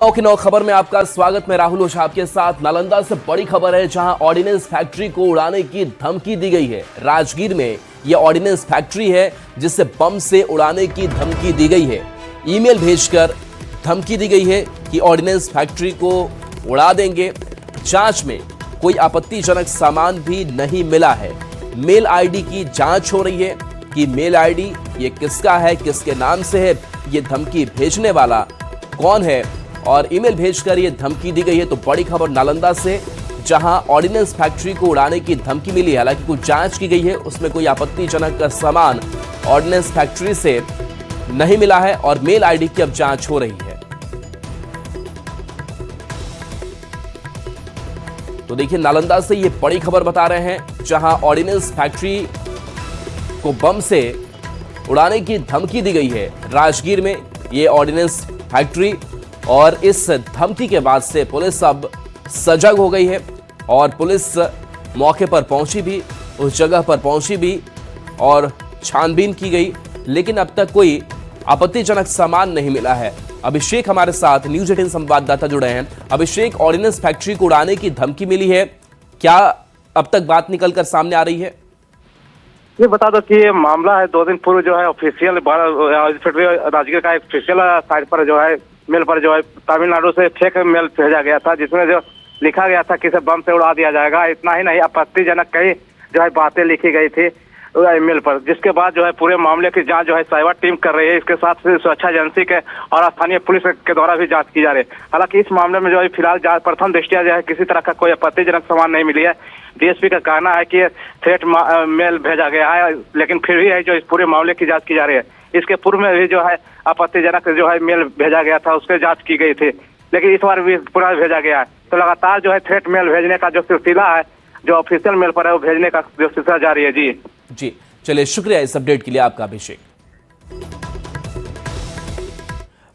9 की 9 खबर में आपका स्वागत। मैं राहुल ओझा आपके साथ। नालंदा से बड़ी खबर है, जहां ऑर्डिनेंस फैक्ट्री को उड़ाने की धमकी दी गई है। राजगीर में यह ऑर्डिनेंस फैक्ट्री है जिसे बम से उड़ाने की धमकी दी गई है। ईमेल भेजकर धमकी दी गई है कि ऑर्डिनेंस फैक्ट्री को उड़ा देंगे। जांच में कोई आपत्तिजनक सामान भी नहीं मिला है। मेल आईडी की जांच हो रही है कि मेल आईडी ये किसका है, किसके नाम से है, ये धमकी भेजने वाला कौन है, और ईमेल भेजकर ये धमकी दी गई है। तो बड़ी खबर नालंदा से, जहां ऑर्डिनेंस फैक्ट्री को उड़ाने की धमकी मिली है। हालांकि कुछ जांच की गई है, उसमें कोई आपत्तिजनक सामान ऑर्डिनेंस फैक्ट्री से नहीं मिला है और मेल आईडी की अब जांच हो रही है। तो देखिए, नालंदा से ये बड़ी खबर बता रहे हैं, जहां ऑर्डिनेंस फैक्ट्री को बम से उड़ाने की धमकी दी गई है। राजगीर में ये ऑर्डिनेंस फैक्ट्री, और इस धमकी के बाद से पुलिस अब सजग हो गई है और पुलिस मौके पर पहुंची भी, उस जगह पर पहुंची भी और छानबीन की गई, लेकिन अब तक कोई आपत्तिजनक सामान नहीं मिला है। अभिषेक हमारे साथ न्यूज़ 18 संवाददाता जुड़े हैं। अभिषेक, ऑर्डिनेंस फैक्ट्री को उड़ाने की धमकी मिली है, क्या अब तक बात निकलकर सामने आ रही है? ये बता दो कि ये मामला है 2 दिन पूर्व जो है ऑफिशियल राजगीर का एक ऑफिशियल साइट पर जो है मेल पर जो है तमिलनाडु से फेक मेल भेजा गया था, जिसमें जो लिखा गया था कि इसे बम से उड़ा दिया जाएगा। इतना ही नहीं, आपत्तिजनक कई जो है बातें लिखी गई थी ईमेल पर, जिसके बाद जो है पूरे मामले की जांच जो है साइबर टीम कर रही है। इसके साथ सुरक्षा एजेंसी के और स्थानीय पुलिस के द्वारा भी जांच की जा रही है। हालांकि इस मामले में जो है फिलहाल जांच प्रथम दृष्टिया जो है किसी तरह का कोई आपत्तिजनक सामान नहीं मिली है। डीएसपी का कहना है कि थ्रेट मेल भेजा गया है, लेकिन फिर भी है जो इस पूरे मामले की जांच की जा रही है। इसके पूर्व में भी जो है आपत्तिजनक जो है मेल भेजा गया था, उसके जांच की गई थी, लेकिन इस बार भी पुनः भेजा गया है। तो लगातार जो है थ्रेट मेल भेजने का जो सिलसिला है, जो ऑफिशियल मेल पर है, वो भेजने का जो सिलसिला जारी है। जी चलिए, शुक्रिया इस अपडेट के लिए आपका अभिषेक।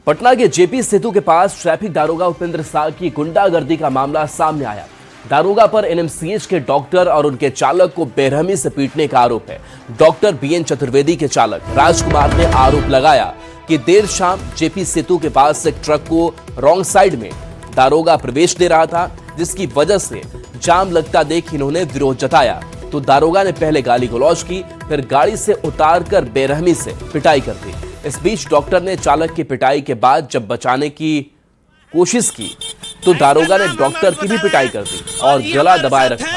पटना के जेपी सेतु के पास ट्रैफिक दारोगा उपेंद्र साह की गुंडागर्दी का मामला सामने आया। दारोगा पर एनएमसीएच के डॉक्टर और उनके चालक को बेरहमी से पीटने का आरोप है। डॉक्टर बीएन चतुर्वेदी के चालक राजकुमार ने आरोप लगाया कि देर शाम जेपी सेतु के पास एक ट्रक को रॉन्ग साइड में दारोगा प्रवेश दे रहा था, जिसकी वजह से जाम लगता देख इन्होंने विरोध जताया। तो दारोगा ने पहले गाली गलौज की, फिर गाड़ी से उतारकर बेरहमी से पिटाई कर दी। इस बीच डॉक्टर ने चालक की पिटाई के बाद जब बचाने की कोशिश की तो दारोगा ने डॉक्टर की भी पिटाई कर दी और गला दबाए रखा।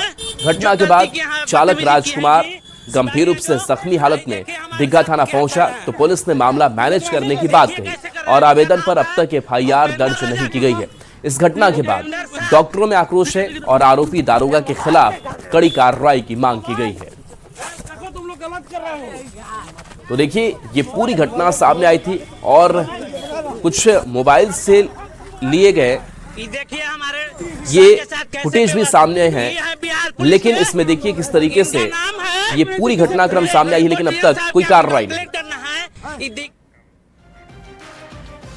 घटना के बाद चालक राजकुमार गंभीर रूप से जख्मी हालत में दिग्गा थाना पहुंचा, तो पुलिस ने मामला मैनेज करने की बात कही और आवेदन पर अब तक एफआईआर दर्ज नहीं की गई है। इस घटना के बाद डॉक्टरों में आक्रोश है और आरोपी दारोगा के खिलाफ कड़ी कार्रवाई की मांग की गई है। तो देखिए, ये पूरी घटना सामने आई थी और कुछ मोबाइल से लिए गए ये फुटेज भी सामने हैं, लेकिन इसमें देखिए किस तरीके से ये पूरी घटनाक्रम सामने आई है, लेकिन अब तक कोई कार्रवाई नहीं।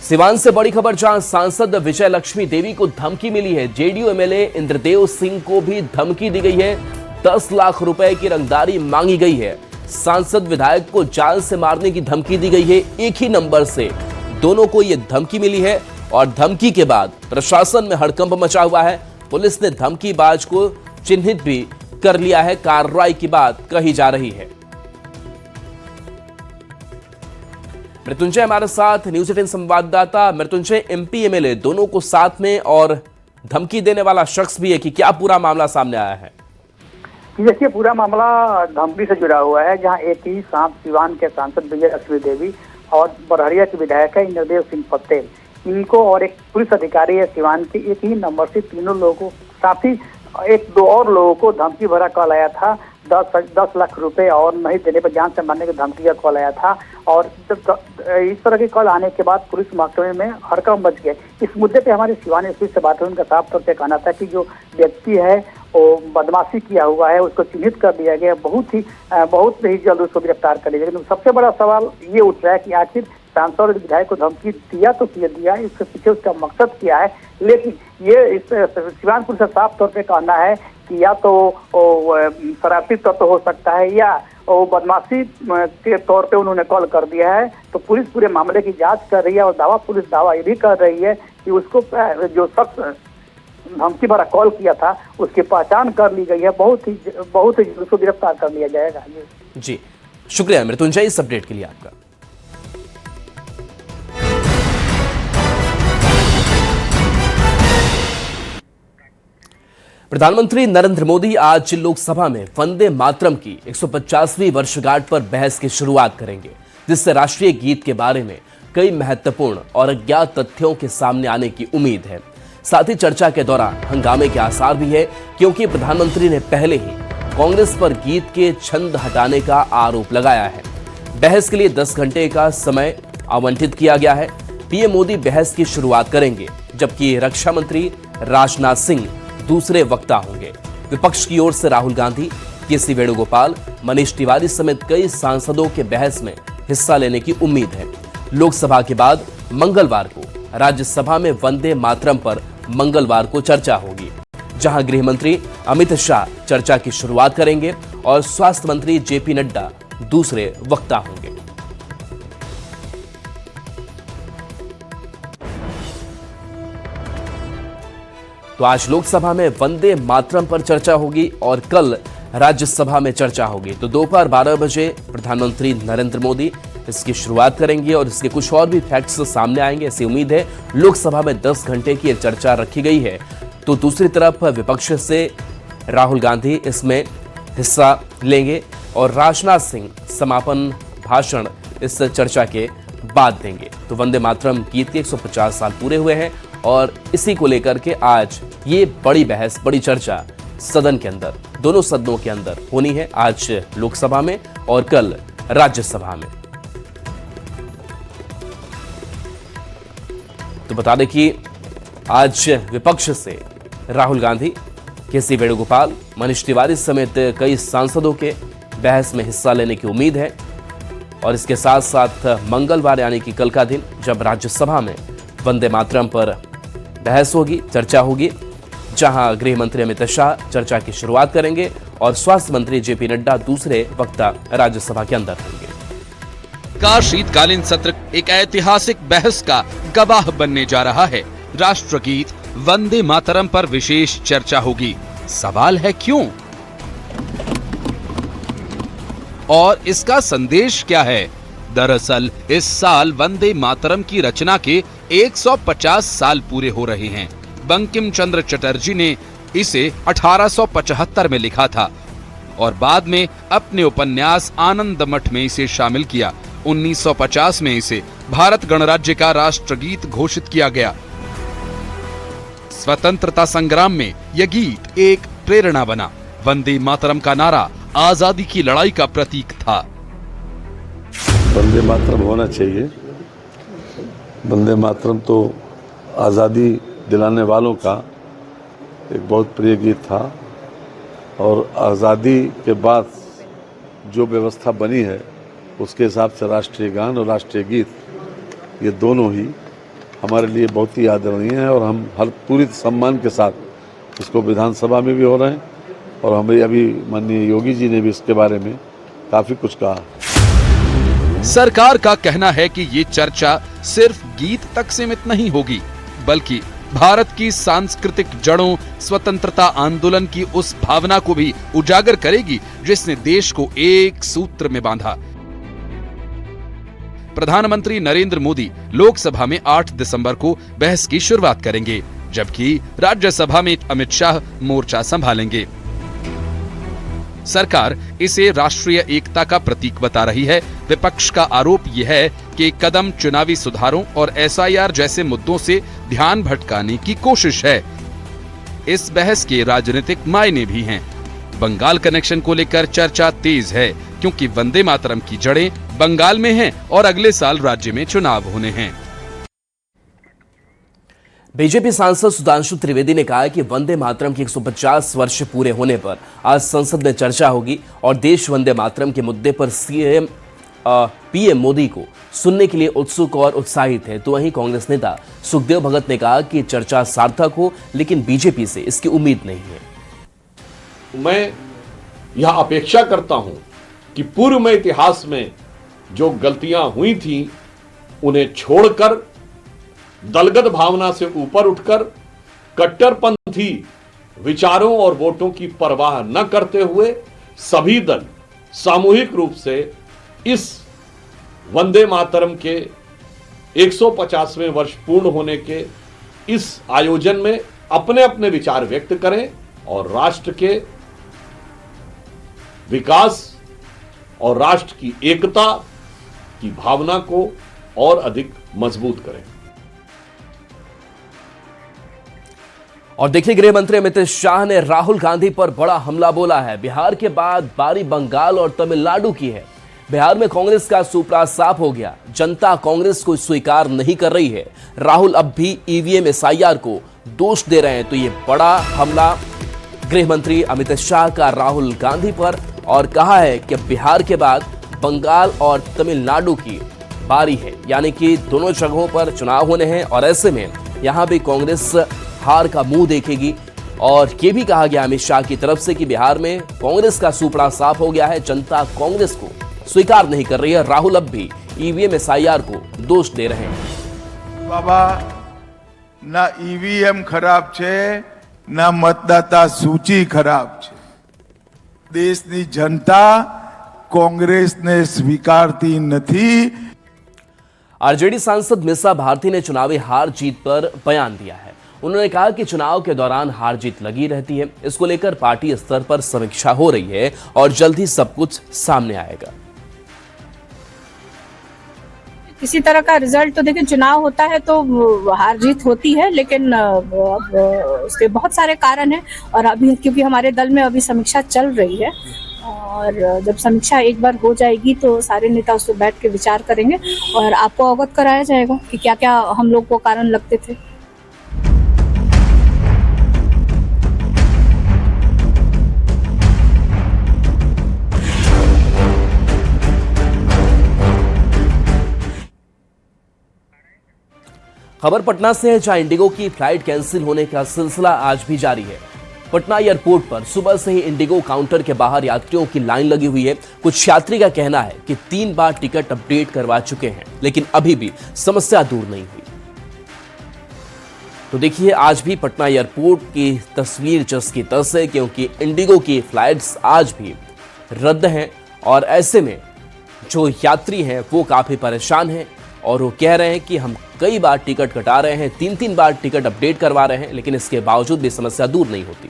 सिवान से बड़ी खबर, जहां सांसद विजय लक्ष्मी देवी को धमकी मिली है। जेडीयू एमएलए इंद्रदेव सिंह को भी धमकी दी गई है। 10 लाख रुपए की रंगदारी मांगी गई है। सांसद विधायक को जान से मारने की धमकी दी गई है। एक ही नंबर से दोनों को यह धमकी मिली है और धमकी के बाद प्रशासन में हड़कंप मचा हुआ है। पुलिस ने धमकीबाज को चिन्हित भी कर लिया है। कार्रवाई की बात कही जा रही है। मृत्युंजय हमारे साथ, न्यूज़ 18 संवाददाता। मृत्युंजय, एमपी एमएलए दोनों को साथ में और धमकी देने वाला शख्स भी है कि क्या पूरा मामला सामने आया है? देखिए, पूरा मामला धमकी से जुड़ा हुआ है, जहां एक ही सांप सिवान के सांसद विजय लक्ष्मी देवी और बरहरिया के विधायक है इंद्रदेव सिंह पटेल, इनको और एक पुलिस अधिकारी है सिवान के, एक ही नंबर से तीनों लोगों को, साथ ही 1-2 और लोगों को धमकी भरा कॉल आया था। 10 लाख रुपए और नहीं देने पर जान से मारने की धमकी का कॉल आया था। और इस तरह के कॉल आने के बाद पुलिस महकमे में हड़कंप मच गया। इस मुद्दे पे हमारे सिवान एसपी से बात हुई, उनका साफ तौर पे कहना था कि जो व्यक्ति है वो बदमाशी किया हुआ है, उसको चिन्हित कर दिया गया, बहुत ही जल्द उसको गिरफ्तार कर लिया। लेकिन सबसे बड़ा सवाल ये उठ रहा है कि आखिर सांसद और विधायक को धमकी दिया तो क्यों दिया, इसके पीछे उसका मकसद क्या है। लेकिन ये सिवान पुलिस का साफ तौर पे कहना है कि या तो शरारती तत्व हो सकता है या वो बदमाशी के तौर पे उन्होंने कॉल कर दिया है। तो पुलिस पूरे मामले की जांच कर रही है और पुलिस दावा ये भी कर रही है कि उसको जो शख्स धमकी भरा कॉल किया था उसकी पहचान कर ली गई है। बहुत ही उसको गिरफ्तार कर लिया जाएगा। जी, शुक्रिया मृत्युंजय इस अपडेट के लिए आपका। प्रधानमंत्री नरेंद्र मोदी आज लोकसभा में वंदे मातरम की 150वीं वर्षगांठ पर बहस की शुरुआत करेंगे, जिससे राष्ट्रीय गीत के बारे में कई महत्वपूर्ण और अज्ञात तथ्यों के सामने आने की उम्मीद है। साथ ही चर्चा के दौरान हंगामे के आसार भी है, क्योंकि प्रधानमंत्री ने पहले ही कांग्रेस पर गीत के छंद हटाने का आरोप लगाया है। बहस के लिए 10 घंटे का समय आवंटित किया गया है। पीएम मोदी बहस की शुरुआत करेंगे, जबकि रक्षा मंत्री राजनाथ सिंह दूसरे वक्ता होंगे। विपक्ष की ओर से राहुल गांधी, के.सी. वेणुगोपाल, मनीष तिवारी समेत कई सांसदों के बहस में हिस्सा लेने की उम्मीद है। लोकसभा के बाद मंगलवार को राज्यसभा में वंदे मातरम पर मंगलवार को चर्चा होगी, जहां गृह मंत्री अमित शाह चर्चा की शुरुआत करेंगे और स्वास्थ्य मंत्री जेपी नड्डा दूसरे वक्ता होंगे। तो आज लोकसभा में वंदे मातरम पर चर्चा होगी और कल राज्यसभा में चर्चा होगी। तो दोपहर 12 बजे प्रधानमंत्री नरेंद्र मोदी इसकी शुरुआत करेंगे और इसके कुछ और भी फैक्ट्स सामने आएंगे, ऐसी उम्मीद है। लोकसभा में 10 घंटे की चर्चा रखी गई है। तो दूसरी तरफ विपक्ष से राहुल गांधी इसमें हिस्सा लेंगे और राजनाथ सिंह समापन भाषण इस चर्चा के बाद देंगे। तो वंदे मातरम गीत के 150 साल पूरे हुए हैं और इसी को लेकर के आज ये बड़ी बहस, बड़ी चर्चा सदन के अंदर, दोनों सदनों के अंदर होनी है, आज लोकसभा में और कल राज्यसभा में। तो बता दें कि आज विपक्ष से राहुल गांधी, के.सी. वेणुगोपाल, मनीष तिवारी समेत कई सांसदों के बहस में हिस्सा लेने की उम्मीद है। और इसके साथ साथ मंगलवार यानी कि कल का दिन जब राज्यसभा में वंदे मातरम पर बहस होगी, चर्चा होगी, जहां गृह मंत्री अमित शाह चर्चा की शुरुआत करेंगे और स्वास्थ्य मंत्री जेपी नड्डा दूसरे वक्ता राज्यसभा के अंदर होंगे। का शीतकालीन सत्र एक ऐतिहासिक बहस का गवाह बनने जा रहा है। राष्ट्रगीत वंदे मातरम पर विशेष चर्चा होगी। सवाल है क्यों और इसका संदेश क्या है? दरअसल इस साल वंदे मातरम की रचना के 150 साल पूरे हो रहे हैं। बंकिम चंद्र चटर्जी ने इसे 1875 में लिखा था और बाद में अपने उपन्यास आनंद मठ में इसे शामिल किया। 1950 में इसे भारत गणराज्य का राष्ट्रगीत घोषित किया गया। स्वतंत्रता संग्राम में यह गीत एक प्रेरणा बना। वंदे मातरम का नारा आजादी की लड़ाई का प्रतीक था। वंदे मातरम होना चाहिए। वंदे मातरम तो आज़ादी दिलाने वालों का एक बहुत प्रिय गीत था और आज़ादी के बाद जो व्यवस्था बनी है उसके हिसाब से राष्ट्रीय गान और राष्ट्रीय गीत ये दोनों ही हमारे लिए बहुत ही आदरणीय है और हम हर पूरी सम्मान के साथ इसको विधानसभा में भी हो रहे हैं और हमें अभी माननीय योगी जी ने भी इसके बारे में काफ़ी कुछ कहा। सरकार का कहना है कि ये चर्चा सिर्फ गीत तक सीमित नहीं होगी, बल्कि भारत की सांस्कृतिक जड़ों, स्वतंत्रता आंदोलन की उस भावना को भी उजागर करेगी जिसने देश को एक सूत्र में बांधा। प्रधानमंत्री नरेंद्र मोदी लोकसभा में 8 दिसंबर को बहस की शुरुआत करेंगे, जबकि राज्यसभा में अमित शाह मोर्चा संभालेंगे। सरकार इसे राष्ट्रीय एकता का प्रतीक बता रही है। विपक्ष का आरोप यह है कि कदम चुनावी सुधारों और एसआईआर जैसे मुद्दों से ध्यान भटकाने की कोशिश है। इस बहस के राजनीतिक मायने भी हैं। बंगाल कनेक्शन को लेकर चर्चा तेज है, क्योंकि वंदे मातरम की जड़ें बंगाल में हैं और अगले साल राज्य में चुनाव होने हैं। बीजेपी सांसद सुधांशु त्रिवेदी ने कहा कि वंदे मातरम के 150 वर्ष पूरे होने पर आज संसद में चर्चा होगी और देश वंदे मातरम के मुद्दे पर पीएम मोदी को सुनने के लिए उत्सुक और उत्साहित है। तो वहीं कांग्रेस नेता सुखदेव भगत ने कहा कि चर्चा सार्थक हो, लेकिन बीजेपी से इसकी उम्मीद नहीं है। मैं यह अपेक्षा करता हूं कि पूर्व में इतिहास में जो गलतियां हुई थी उन्हें छोड़कर दलगत भावना से ऊपर उठकर कट्टरपंथी विचारों और वोटों की परवाह न करते हुए सभी दल सामूहिक रूप से इस वंदे मातरम के 150वें वर्ष पूर्ण होने के इस आयोजन में अपने अपने विचार व्यक्त करें और राष्ट्र के विकास और राष्ट्र की एकता की भावना को और अधिक मजबूत करें। और देखिए, गृह मंत्री अमित शाह ने राहुल गांधी पर बड़ा हमला बोला है। बिहार के बाद बारी बंगाल और तमिलनाडु की है। बिहार में कांग्रेस का सुपड़ा साफ हो गया। जनता कांग्रेस को स्वीकार नहीं कर रही है। राहुल अब भी ईवीएम एसआईआर को दोष दे रहे हैं। तो ये बड़ा हमला गृह मंत्री अमित शाह का राहुल गांधी पर, और कहा है कि बिहार के बाद बंगाल और तमिलनाडु की बारी है, यानी कि दोनों जगहों पर चुनाव होने हैं और ऐसे में यहां भी कांग्रेस हार का मुंह देखेगी। और ये भी कहा गया अमित शाह की तरफ से कि बिहार में कांग्रेस का सुपड़ा साफ हो गया है। जनता कांग्रेस को स्वीकार नहीं कर रही है। राहुल अब भी ईवीएम एसआईआर को दोष दे रहे हैं। बाबा, ना ईवीएम खराब छे, ना मतदाता सूची खराब छे। देशनी जनता कांग्रेसने स्वीकारती नहीं। आरजेडी सांसद मीसा भारती ने चुनावी हार जीत पर बयान दिया है। उन्होंने कहा कि चुनाव के दौरान हार जीत लगी रहती है। इसको लेकर पार्टी स्तर पर समीक्षा हो रही है और जल्द ही सब कुछ सामने आएगा। किसी तरह का रिजल्ट तो देखिए, चुनाव होता है तो हार जीत होती है, लेकिन उसके बहुत सारे कारण हैं। और अभी क्योंकि हमारे दल में अभी समीक्षा चल रही है और जब समीक्षा एक बार हो जाएगी तो सारे नेता उस पर बैठ के विचार करेंगे और आपको अवगत कराया जाएगा कि क्या क्या हम लोग को कारण लगते थे। खबर पटना से है, जहां इंडिगो की फ्लाइट कैंसिल होने का सिलसिला आज भी जारी है। पटना एयरपोर्ट पर सुबह से ही इंडिगो काउंटर के बाहर यात्रियों की लाइन लगी हुई है। कुछ यात्री का कहना है कि 3 बार टिकट अपडेट करवा चुके हैं, लेकिन अभी भी समस्या दूर नहीं हुई। तो देखिए, आज भी पटना एयरपोर्ट की तस्वीर जस की तस है, क्योंकि इंडिगो की फ्लाइट्स आज भी रद्द हैं और ऐसे में जो यात्री हैं वो काफी परेशान हैं और वो कह रहे हैं कि हम कई बार टिकट कटा रहे हैं, 3-3 बार टिकट अपडेट करवा रहे हैं, लेकिन इसके बावजूद भी समस्या दूर नहीं होती।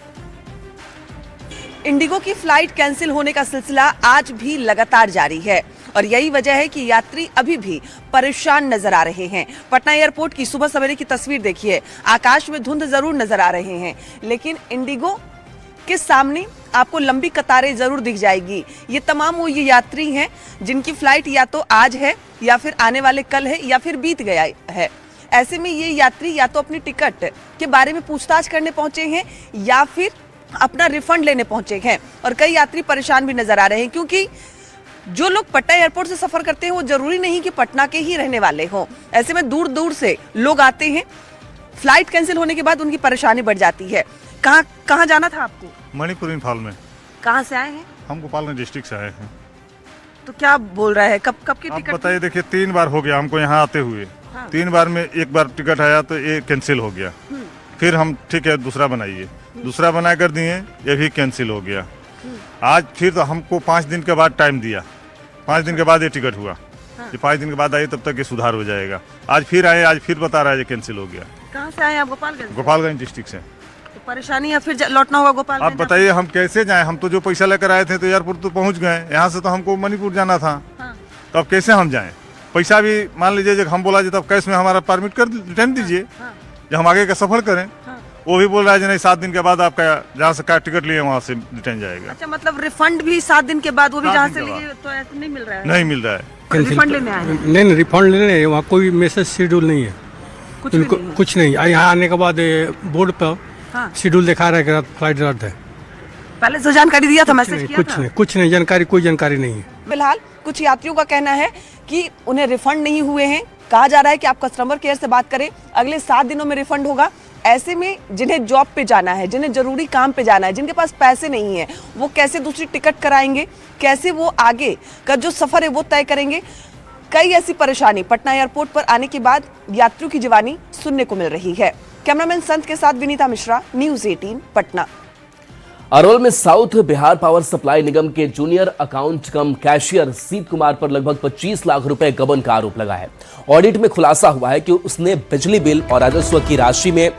इंडिगो की फ्लाइट कैंसिल होने का सिलसिला आज भी लगातार जारी है और यही वजह है कि यात्री अभी भी परेशान नजर आ रहे हैं। पटना एयरपोर्ट की सुबह सवेरे की तस्वीर देखिए, आकाश में धुंध जरूर नजर आ रहे हैं, लेकिन इंडिगो के सामने आपको लंबी कतारें जरूर दिख जाएगी। ये तमाम वो ये यात्री हैं जिनकी फ्लाइट या तो आज है या फिर आने वाले कल है या फिर बीत गया है। ऐसे में ये यात्री या तो अपनी टिकट के बारे में पूछताछ करने पहुंचे हैं या फिर अपना रिफंड लेने पहुंचे हैं। और कई यात्री परेशान भी नजर आ रहे हैं, क्योंकि जो लोग पटना एयरपोर्ट से सफर करते हैं वो जरूरी नहीं कि पटना के ही रहने वाले हों। ऐसे में दूर दूर से लोग आते हैं। फ्लाइट कैंसिल होने के बाद उनकी परेशानी बढ़ जाती है। कहाँ जाना था आपको? मणिपुर इंफाल में। कहाँ से आए हैं? हम गोपालगंज डिस्ट्रिक्ट से आए हैं। तो क्या बोल रहा है, कब की टिकट? बताइए, देखिए 3 बार हो गया हमको यहाँ आते हुए। हाँ। 3 बार में एक बार टिकट आया तो ये कैंसिल हो गया। फिर हम ठीक है दूसरा बनाइए, दूसरा बना कर दिए, ये भी कैंसिल हो गया। आज फिर तो हमको 5 दिन के बाद टाइम दिया, 5 दिन के बाद ये टिकट हुआ। ये 5 दिन के बाद आइए तब तक ये सुधार हो जाएगा। आज फिर आए, आज फिर बता रहा है ये कैंसिल हो गया। कहाँ से आए आप? गोपालगंज। गोपालगंज डिस्ट्रिक्ट से। तो परेशानी है, फिर लौटना होगा गोपालगंज। आप बताइए हम कैसे जाएं? हम तो जो पैसा लेकर आए थे तो एयरपोर्ट तो पहुंच गए, यहाँ से तो हमको मणिपुर जाना था। हाँ। तो अब कैसे हम जाएं? पैसा भी मान लीजिए जब हम बोला तब कैश में हमारा परमिट कर रिटर्न दीजिए। हाँ। जब हम आगे का सफर करें। हाँ। वो भी बोल रहा है नहीं, 7 दिन के बाद आपका जहाँ से टिकट लिए वहाँ से रिटर्न जाएगा। अच्छा, मतलब रिफंड भी 7 दिन के बाद, वो भी जहाँ से लिए, तो ऐसे नहीं मिल रहा है? नहीं मिल रहा है। रिफंड लेने आए? नहीं, रिफंड लेने वहाँ कोई मैसेज शेड्यूल नहीं है, कुछ नहीं। यहाँ आने के बाद बोर्ड पर शेड्यूल दिखा रहा है कि फ्लाइट रद्द है। पहले से जानकारी दिया था, मैसेज किया था? कुछ नहीं जानकारी, कोई जानकारी नहीं है। फिलहाल कुछ यात्रियों का कहना है कि उन्हें रिफंड नहीं हुए हैं। कहा जा रहा है कि आप कस्टमर केयर से बात करें, अगले 7 दिनों में रिफंड होगा। ऐसे में जिन्हें जॉब पे जाना है, जिन्हें जरूरी काम पे जाना है, जिनके पास पैसे नहीं है, वो कैसे दूसरी टिकट कराएंगे, कैसे वो आगे का जो सफर है वो तय करेंगे। कई ऐसी परेशानी पटना एयरपोर्ट पर आने के बाद यात्रियों की जुबानी सुनने को मिल रही है। कैमरामैन संत के साथ विनीता मिश्रा, न्यूज़ 18 पटना। अरवल में साउथ बिहार पावर सप्लाई निगम के जूनियर अकाउंट कम कैशियर सीत कुमार पर लगभग 25 लाख रुपए गबन का आरोप लगा है। ऑडिट में खुलासा हुआ है कि उसने बिजली बिल और राजस्व की राशि में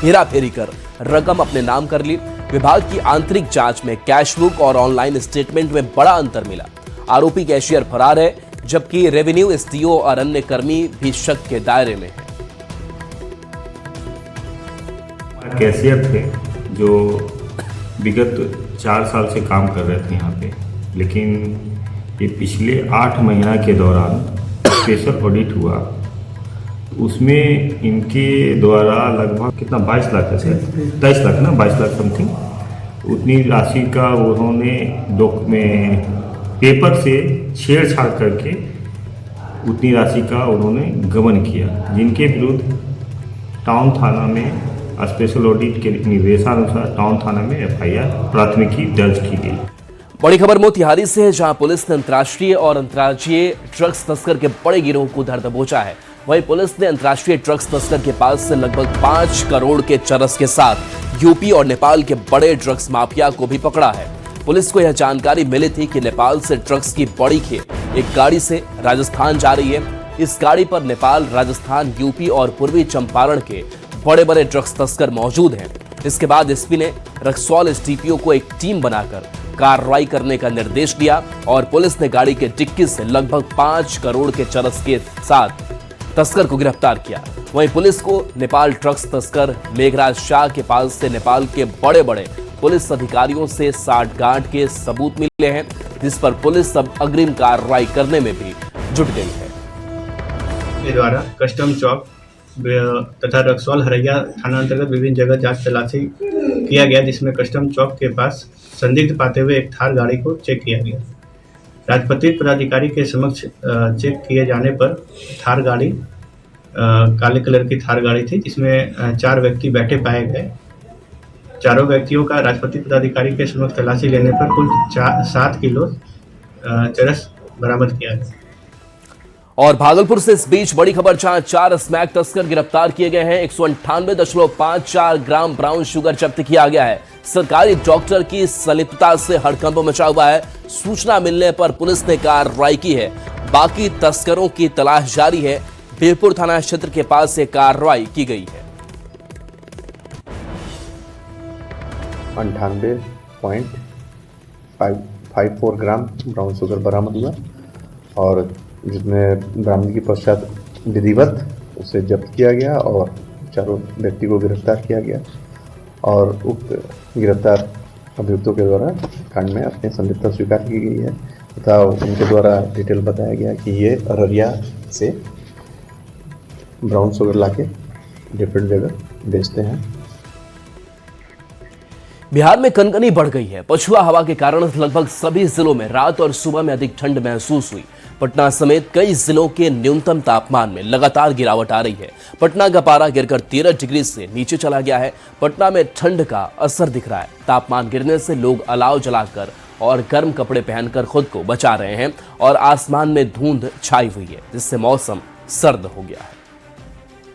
हेराफेरी कर रकम अपने नाम कर ली। विभाग की आंतरिक जांच में कैश बुक और ऑनलाइन स्टेटमेंट में बड़ा अंतर मिला। आरोपी कैशियर फरार है, जबकि रेवेन्यू एसडीओ और अन्य कर्मी भी शक के दायरे में हैं। कैशियर थे जो विगत 4 साल से काम कर रहे थे यहाँ पे, लेकिन ये पिछले 8 महीना के दौरान स्पेशल ऑडिट हुआ, उसमें इनके द्वारा लगभग कितना 22 लाख है सर, 23 लाख ना, 22 लाख समथिंग उतनी राशि का उन्होंने पेपर से छेड़छाड़ करके उतनी राशि का उन्होंने गबन किया, जिनके विरुद्ध टाउन थाना में स्पेशल ऑडिट के निर्देशानुसार टाउन थाना में एफआईआर प्राथमिकी दर्ज की गई। बड़ी खबर मोतिहारी से है, जहां पुलिस ने अंतर्राष्ट्रीय और अंतर्राज्यीय ड्रग्स तस्कर के बड़े गिरोह को धर दबोचा है। वहीं पुलिस ने अंतर्राष्ट्रीय ड्रग्स तस्कर के पास से लगभग 5 करोड़ के चरस के साथ यूपी और नेपाल के बड़े ड्रग्स माफिया को भी पकड़ा है। पुलिस को यह जानकारी मिली थी कि नेपाल से ड्रग्स की बड़ी खेप एक गाड़ी से राजस्थान जा रही है। इस गाड़ी पर नेपाल, राजस्थान, यूपी और पूर्वी चंपारण के बड़े बड़े ड्रग्स तस्कर मौजूद हैं। इसके बाद एसपी ने रक्सौल एसडीपीओ को एक टीम बनाकर कार्रवाई करने का निर्देश दिया और पुलिस ने गाड़ी के डिक्की से लगभग 5 करोड़ के चरस के साथ तस्कर को गिरफ्तार किया। वहीं पुलिस को नेपाल ड्रग्स तस्कर मेघराज शाह के पास से नेपाल के बड़े बड़े पुलिस अधिकारियों से साठगांठ के सबूत मिले हैं, जिस पर पुलिस अब अग्रिम कार्रवाई करने में भी जुट गई है। द्वारा कस्टम चौक तथा रक्सौल हरैया थाना अंतर्गत विभिन्न जगह जांच तलाशी किया गया, जिसमें कस्टम चौक के पास संदिग्ध पाते हुए एक थार गाड़ी को चेक किया गया। राजपत्रित पदाधिकारी के समक्ष चेक किए जाने पर थार गाड़ी काले कलर की थार गाड़ी थी, जिसमें 4 व्यक्ति बैठे पाए गए। चारों व्यक्तियों का राजपत्रित पदाधिकारी के समक्ष तलाशी लेने पर कुल 7 किलो चरस बरामद किया गया। और भागलपुर से इस बीच बड़ी खबर, जहां 4 स्मैक तस्कर गिरफ्तार किए गए हैं। 198.54 ग्राम ब्राउन शुगर जब्त किया गया है। सरकारी डॉक्टर की संलिप्तता से हड़कंप मचा हुआ है। सूचना मिलने पर पुलिस ने कार्रवाई की है। बाकी तस्करों की तलाश जारी है। बीरपुर थाना क्षेत्र के पास से कार्रवाई की गई है। 98.54 ग्राम ब्राउन शुगर बरामद हुआ और जिसमें बरामदगी पश्चात विधिवत उसे जब्त किया गया और चारों व्यक्ति को गिरफ्तार किया गया और उक्त गिरफ्तार अभियुक्तों के द्वारा कांड में अपनी संलिप्तता स्वीकार की गई है तथा उनके द्वारा डिटेल बताया गया कि ये अररिया से ब्राउन शुगर लाके डिफरेंट जगह बेचते हैं। बिहार में कनकनी बढ़ गई है। पछुआ हवा के कारण लगभग सभी जिलों में रात और सुबह में अधिक ठंड महसूस हुई। पटना समेत कई जिलों के न्यूनतम तापमान में लगातार गिरावट आ रही है। पटना का पारा गिरकर 13 डिग्री से नीचे चला गया है। पटना में ठंड का असर दिख रहा है। तापमान गिरने से लोग अलाव जलाकर और गर्म कपड़े पहनकर खुद को बचा रहे हैं और आसमान में धुंध छाई हुई है, जिससे मौसम सर्द हो गया है।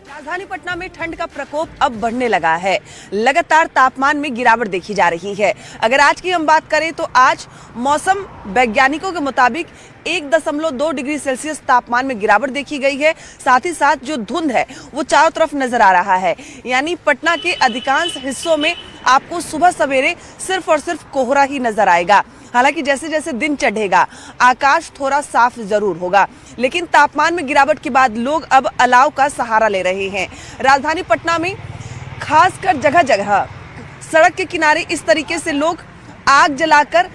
राजधानी पटना में ठंड का प्रकोप अब बढ़ने लगा है। लगातार तापमान में गिरावट देखी जा रही है। अगर आज की हम बात करें तो आज मौसम वैज्ञानिकों के मुताबिक 1.2 डिग्री सेल्सियस तापमान में गिरावट देखी गई है। साथ ही साथ जो धुंध है वो चारों तरफ नजर आ रहा है, यानी पटना के अधिकांश हिस्सों में आपको सुबह सवेरे सिर्फ और सिर्फ कोहरा ही नजर आएगा। हालांकि जैसे जैसे दिन चढ़ेगा आकाश थोड़ा साफ जरूर होगा, लेकिन तापमान में गिरावट के बाद लोग अब अलाव का सहारा ले रहे हैं। राजधानी पटना में खासकर जगह जगह सड़क के किनारे इस तरीके से लोग आग जलाकर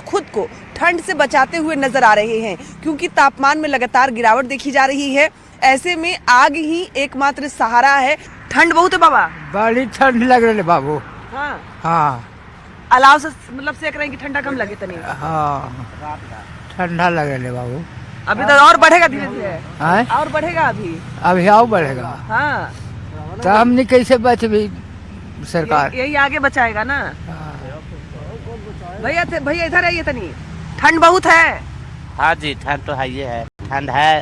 खुद को ठंड से बचाते हुए नजर आ रहे हैं, क्योंकि तापमान में लगातार गिरावट देखी जा रही है। ऐसे में आग ही एकमात्र सहारा है। ठंड बहुत है बाबा, बड़ी ठंड लग रही है बाबू। हाँ हाँ, अलाव से मतलब सेक रहे हैं कि ठंडा कम लगे तनी। हाँ, ठंडा लग रही है बाबू। अभी तो और बढ़ेगा धीरे धीरे, और बढ़ेगा अभी और बढ़ेगा। हाँ, तो हमने कैसे बच भी सरकार यही आगे बचाएगा ना। भैया इधर आइए तनी, ठंड बहुत है। हाँ जी, ठंड तो है ही है। ठंड है,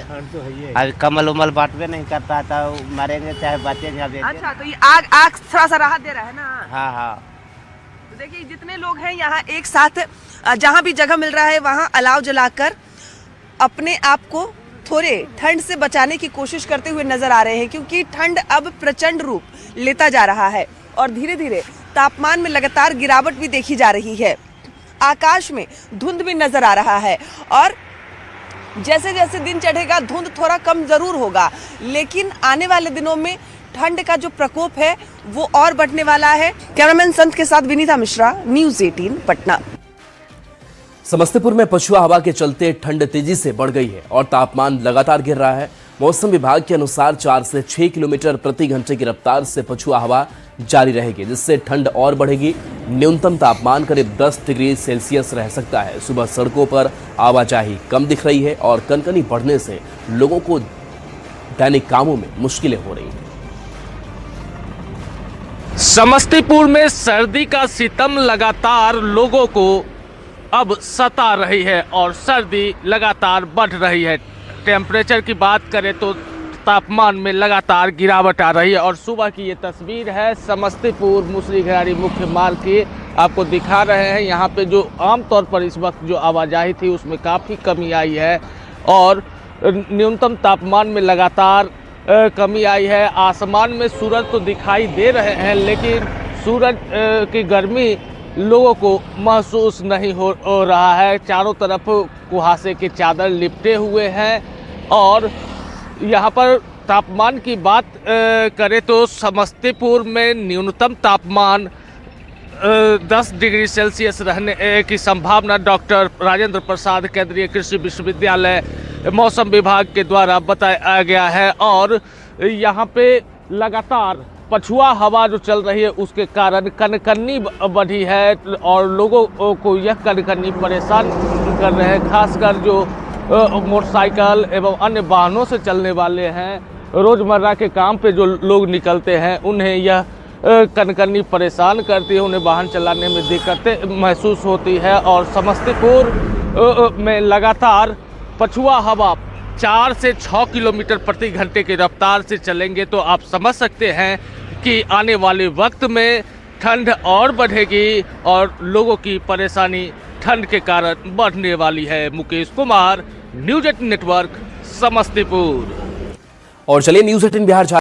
अभी कमल उमल बांटवे नहीं करता तो मरेंगे चाहे बचेंगे। अभी अच्छा, तो ये आग थोड़ा सा राहत दे रहा है ना। हाँ हाँ, तो देखिए जितने लोग हैं यहाँ एक साथ जहाँ भी जगह मिल रहा है वहाँ अलाव जलाकर अपने आप को थोड़े ठंड से बचाने की कोशिश करते हुए नजर आ रहे हैं, क्योंकि ठंड अब प्रचंड रूप लेता जा रहा है और धीरे धीरे तापमान में लगातार गिरावट भी देखी जा रही है। आकाश में धुंध भी नजर आ रहा है और जैसे जैसे दिन चढ़ेगा धुंध थोड़ा कम जरूर होगा, लेकिन आने वाले दिनों में ठंड का जो प्रकोप है वो और बढ़ने वाला है। कैमरामैन संत के साथ विनीता मिश्रा, न्यूज़ 18 पटना। समस्तीपुर में पछुआ हवा के चलते ठंड तेजी से बढ़ गई है और तापमान लगातार गिर रहा है। मौसम विभाग के अनुसार 4 से 6 किलोमीटर प्रति घंटे की रफ्तार से पछुआ हवा जारी रहेगी, जिससे ठंड और बढ़ेगी। न्यूनतम तापमान करीब 10 डिग्री सेल्सियस रह सकता है। सुबह सड़कों पर आवाजाही कम दिख रही है और कनकनी बढ़ने से लोगों को दैनिक कामों में मुश्किलें हो रही हैं। समस्तीपुर में सर्दी का सितम लगातार लोगों को अब सता रही है और सर्दी लगातार बढ़ रही है। टेम्परेचर की बात करें तो तापमान में लगातार गिरावट आ रही है और सुबह की ये तस्वीर है समस्तीपुर मुसरीघरारी मुख्य मार्ग की, आपको दिखा रहे हैं। यहाँ पे जो आमतौर पर इस वक्त जो आवाजाही थी उसमें काफ़ी कमी आई है और न्यूनतम तापमान में लगातार कमी आई है। आसमान में सूरज तो दिखाई दे रहे हैं, लेकिन सूरज की गर्मी लोगों को महसूस नहीं हो रहा है। चारों तरफ कुहासे के चादर लिपटे हुए हैं और यहाँ पर तापमान की बात करें तो समस्तीपुर में न्यूनतम तापमान 10 डिग्री सेल्सियस रहने की संभावना डॉक्टर राजेंद्र प्रसाद केंद्रीय कृषि विश्वविद्यालय मौसम विभाग के द्वारा बताया गया है। और यहाँ पे लगातार पछुआ हवा जो चल रही है उसके कारण कनकनी बढ़ी है और लोगों को यह कनकनी परेशान कर रहे हैं, खासकर जो मोटरसाइकिल एवं अन्य वाहनों से चलने वाले हैं। रोज़मर्रा के काम पे जो लोग निकलते हैं उन्हें यह कनकनी परेशान करती है, उन्हें वाहन चलाने में दिक्कतें महसूस होती है। और समस्तीपुर में लगातार पछुआ हवा 4 से 6 किलोमीटर प्रति घंटे की रफ्तार से चलेंगे तो आप समझ सकते हैं कि आने वाले वक्त में ठंड और बढ़ेगी और लोगों की परेशानी ठंड के कारण बढ़ने वाली है। Mukesh Kumar, news 18 network, Samastipur. और चलिए न्यूज़ 18 बिहार